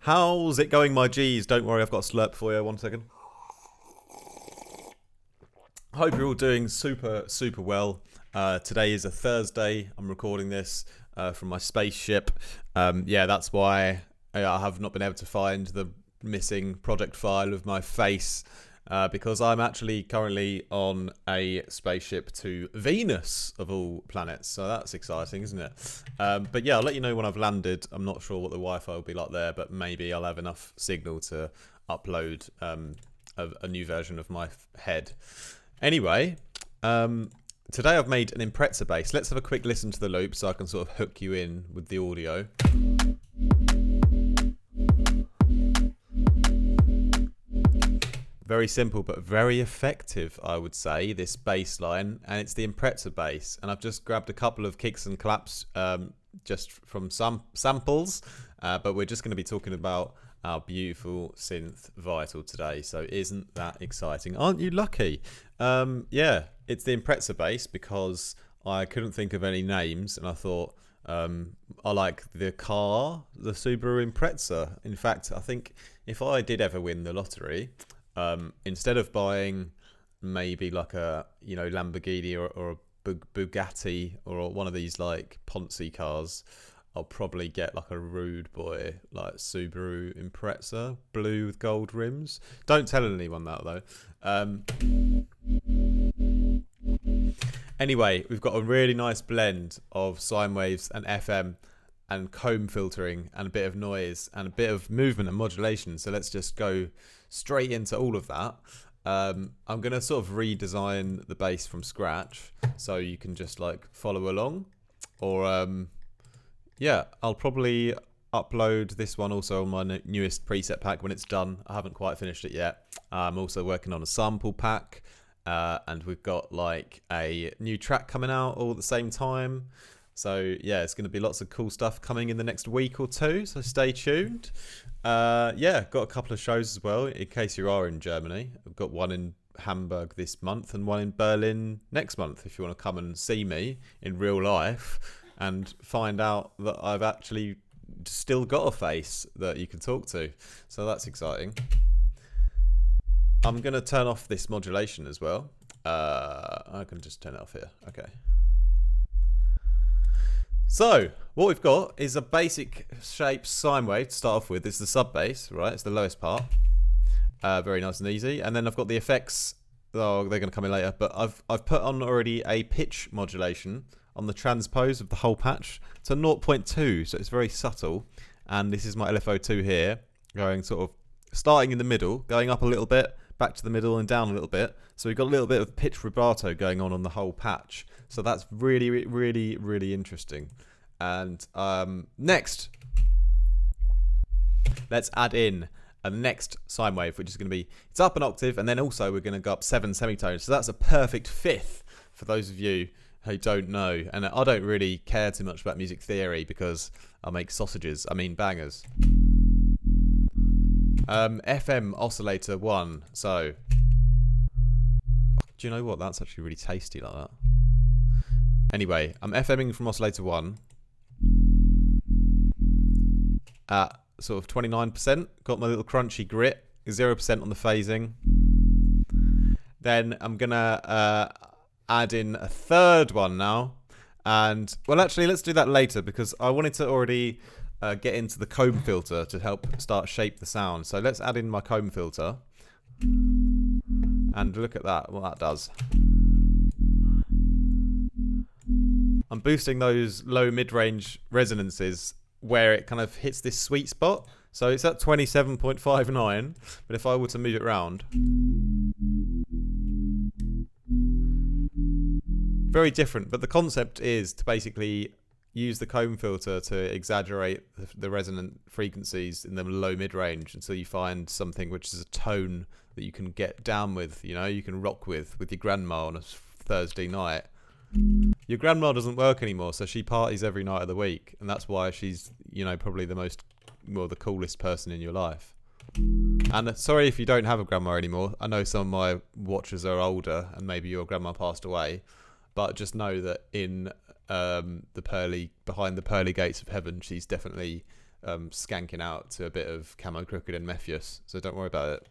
How's it going, my G's? Don't worry, I've got a slurp for you. 1 second. Hope you're all doing super well. Today is a Thursday. I'm recording this from my spaceship. Yeah, that's why I have not been able to find the missing project file of my face because I'm actually currently on a spaceship to Venus, of all planets. So that's exciting, isn't it? But yeah, I'll let you know when I've landed. I'm not sure what the Wi-Fi will be like there, but maybe I'll have enough signal to upload a new version of my head. Anyway, today I've made an Impreza bass. Let's have a quick listen to the loop so I can sort of hook you in with the audio. Very simple but very effective, I would say, this bass line, and it's the Impreza bass. And I've just grabbed a couple of kicks and claps just from some samples, but we're just going to be talking about our beautiful synth Vital today. So isn't that exciting? Aren't you lucky? Yeah, it's the Impreza bass because I couldn't think of any names, and I thought I like the car, the Subaru Impreza. In fact, I think if I did ever win the lottery, instead of buying maybe like a Lamborghini or a Bugatti or one of these like Ponzi cars, I'll probably get like a rude boy like Subaru Impreza, blue with gold rims. Don't tell anyone that though. Anyway, we've got a really nice blend of sine waves and FM and comb filtering and a bit of noise and a bit of movement and modulation. So let's just go straight into all of that. I'm going to sort of redesign the bass from scratch so you can just like follow along, or yeah, I'll probably upload this one also on my newest preset pack when it's done. I haven't quite finished it yet. I'm also working on a sample pack, and we've got like a new track coming out all at the same time. So yeah, it's going to be lots of cool stuff coming in the next week or two, so stay tuned. Yeah, got a couple of shows as well in case you are in Germany. I've got one in Hamburg this month and one in Berlin next month if you want to come and see me in real life and find out that I've actually still got a face that you can talk to. So that's exciting. I'm going to turn off this modulation as well. I can just turn it off here. Okay. So what we've got is a basic shape sine wave to start off with. This is the sub bass, right? It's the lowest part. Very nice and easy. And then I've got the effects. Oh, they're going to come in later. But I've put on already a pitch modulation on the transpose of the whole patch to 0.2, so it's very subtle. And this is my LFO2 here, going sort of starting in the middle, going up a little bit, back to the middle and down a little bit. So we've got a little bit of pitch vibrato going on the whole patch. So that's really interesting. And next, let's add in a next sine wave, which is going to be, it's up an octave, and then also we're going to go up 7 semitones. So that's a perfect fifth for those of you who don't know. And I don't really care too much about music theory because I make sausages, I mean bangers. FM oscillator 1. So do you know what? That's actually really tasty like that. Anyway, I'm FMing from oscillator 1 at sort of 29%. Got my little crunchy grit, 0% on the phasing. Then I'm gonna add in a third one now. And well, actually, let's do that later because I wanted to already get into the comb filter to help start shape the sound. So let's add in my comb filter and look at that, what that does. I'm boosting those low mid-range resonances where it kind of hits this sweet spot. So it's at 27.59, but if I were to move it around, very different. But the concept is to basically use the comb filter to exaggerate the resonant frequencies in the low mid-range until you find something which is a tone that you can get down with, you can rock with your grandma on a Thursday night. Your grandma doesn't work anymore, so she parties every night of the week, and that's why she's, probably the coolest person in your life. And sorry if you don't have a grandma anymore. I know some of my watchers are older, and maybe your grandma passed away, but just know that in behind the pearly gates of heaven, she's definitely skanking out to a bit of Camo Crooked and Mephius, so don't worry about it.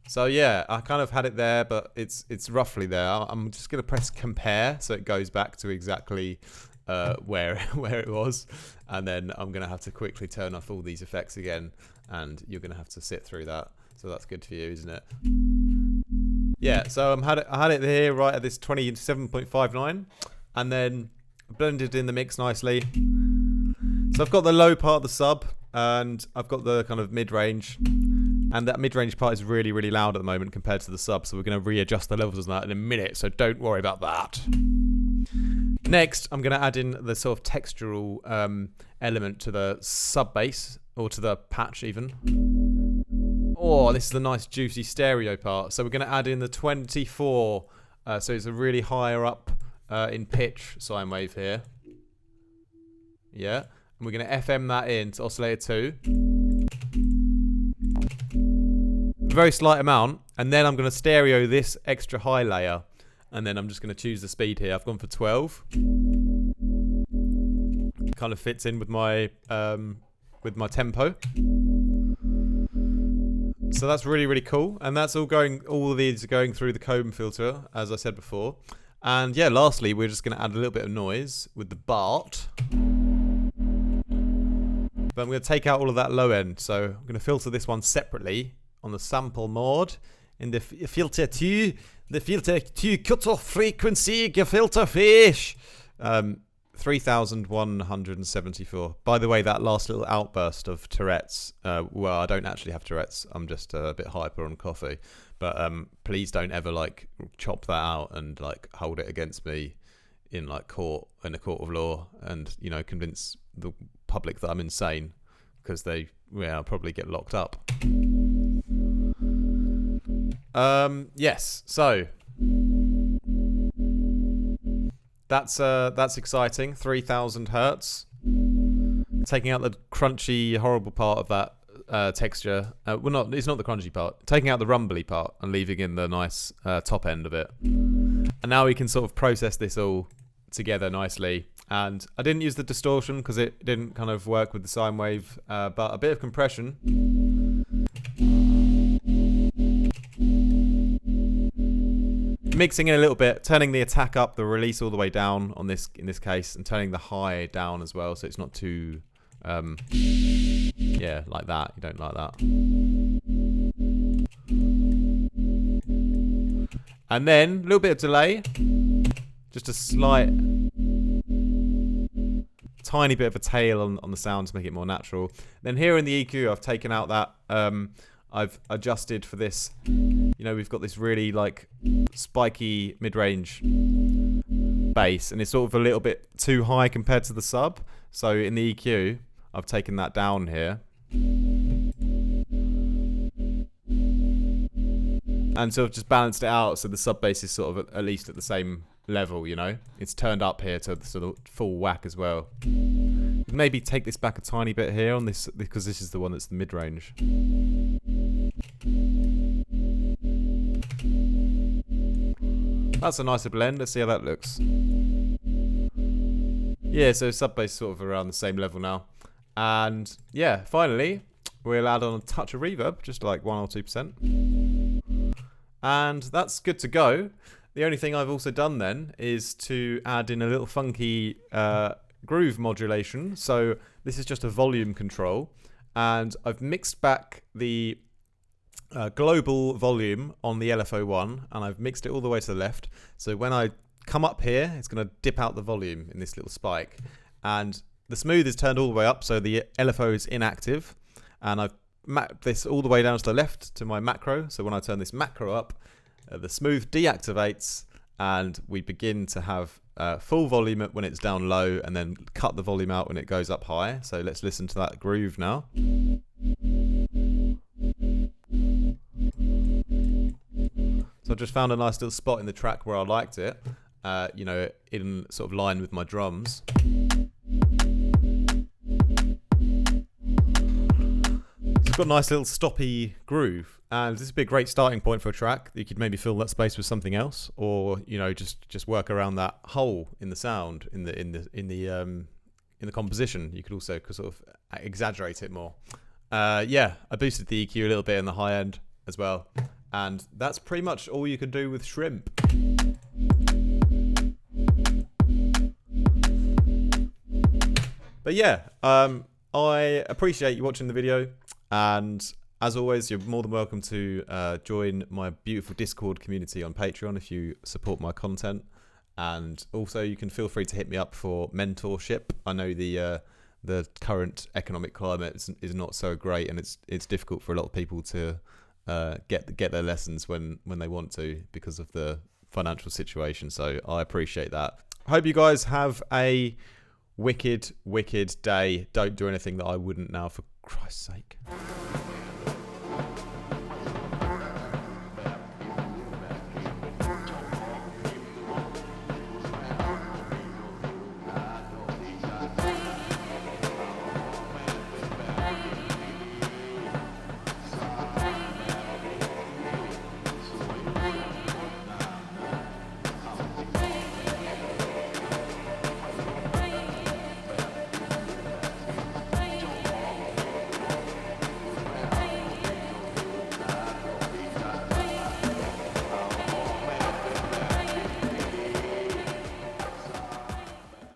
So yeah, I kind of had it there, but it's roughly there. I'm just going to press compare so it goes back to exactly where it was, and then I'm going to have to quickly turn off all these effects again, and you're going to have to sit through that. So that's good for you, isn't it? Yeah, so I had it here right at this 27.59, and then blended in the mix nicely. So I've got the low part of the sub, and I've got the kind of mid-range, and that mid-range part is really, really loud at the moment compared to the sub, so we're going to readjust the levels of that in a minute, so don't worry about that. Next, I'm going to add in the sort of textural element to the sub bass, or to the patch even. Oh, this is the nice juicy stereo part. So we're going to add in the 24, so it's a really higher up in pitch sine wave here. Yeah, and we're going to FM that in to oscillator 2. Very slight amount, and then I'm going to stereo this extra high layer, and then I'm just going to choose the speed here. I've gone for 12. Kind of fits in with my tempo. So that's really, really cool, and that's all of these are going through the comb filter, as I said before. And yeah, lastly, we're just going to add a little bit of noise with the BART. But I'm going to take out all of that low end, so I'm going to filter this one separately on the sample mode in the filter 2, cutoff frequency, filter fish. 3,174. By the way, that last little outburst of Tourette's, well, I don't actually have Tourette's. I'm just a bit hyper on coffee. But please don't ever like chop that out and like hold it against me in like court, in a court of law, and you know, convince the public that I'm insane, because I'll probably get locked up. Yes, so that's exciting. 3,000 hertz. Taking out the crunchy, horrible part of that texture. Well, it's not the crunchy part. Taking out the rumbly part and leaving in the nice top end of it. And now we can sort of process this all together nicely. And I didn't use the distortion because it didn't kind of work with the sine wave, but a bit of compression. Mixing it a little bit, turning the attack up, the release all the way down on this in this case, and turning the high down as well, so it's not too yeah, like that. You don't like that. And then a little bit of delay, just a slight tiny bit of a tail on the sound to make it more natural. Then here in the EQ, I've taken out that I've adjusted for this. You know, we've got this really like spiky mid-range bass, and it's sort of a little bit too high compared to the sub. So in the EQ, I've taken that down here. And sort of just balanced it out so the sub bass is sort of at least at the same level, you know. It's turned up here to the sort of full whack as well. Maybe take this back a tiny bit here on this, because this is the one that's the mid-range. That's a nicer blend. Let's see how that looks. Yeah, so sub bass sort of around the same level now. And yeah, finally, we'll add on a touch of reverb, just like 1 or 2%. And that's good to go. The only thing I've also done then is to add in a little funky groove modulation. So this is just a volume control, and I've mixed back the global volume on the LFO1, and I've mixed it all the way to the left. So when I come up here, it's going to dip out the volume in this little spike, and the smooth is turned all the way up, so the LFO is inactive, and I've mapped this all the way down to the left to my macro. So when I turn this macro up, the smooth deactivates, and we begin to have full volume when it's down low, and then cut the volume out when it goes up high. So let's listen to that groove now. So I just found a nice little spot in the track where I liked it, you know, in sort of line with my drums. we've got a nice little stoppy groove, and this would be a great starting point for a track. You could maybe fill that space with something else, or you know, just work around that hole in the sound in the composition. You could also sort of exaggerate it more. Yeah, I boosted the EQ a little bit in the high end as well, and that's pretty much all you can do with Shrimp. But yeah, I appreciate you watching the video, and as always, you're more than welcome to join my beautiful Discord community on Patreon if you support my content. And also, you can feel free to hit me up for mentorship. I know the current economic climate is not so great, and it's difficult for a lot of people to get their lessons when they want to because of the financial situation. So I appreciate that. I hope you guys have a wicked day. Don't do anything that I wouldn't now, for Christ's sake.